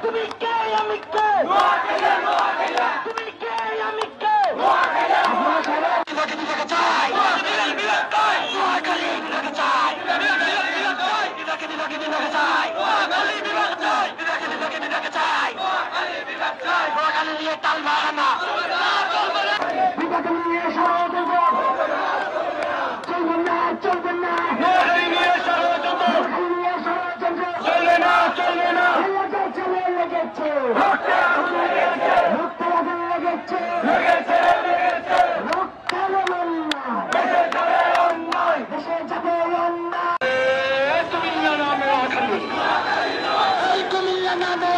তুমি কে আমি কে তুমি কে আমি কে বিভাগে চাই বিভাগে চাই বিভাগে চাই বিভাগে চাই নোয়াখালী নিয়ে তাল বাহানা বিভাগে নিয়ে ষড়যন্ত্র চলবে না চলবে না নোয়াখালী নিয়ে ষড়যন্ত্র চলবে না চলবে না লেগেছে কুমিল্লা নামে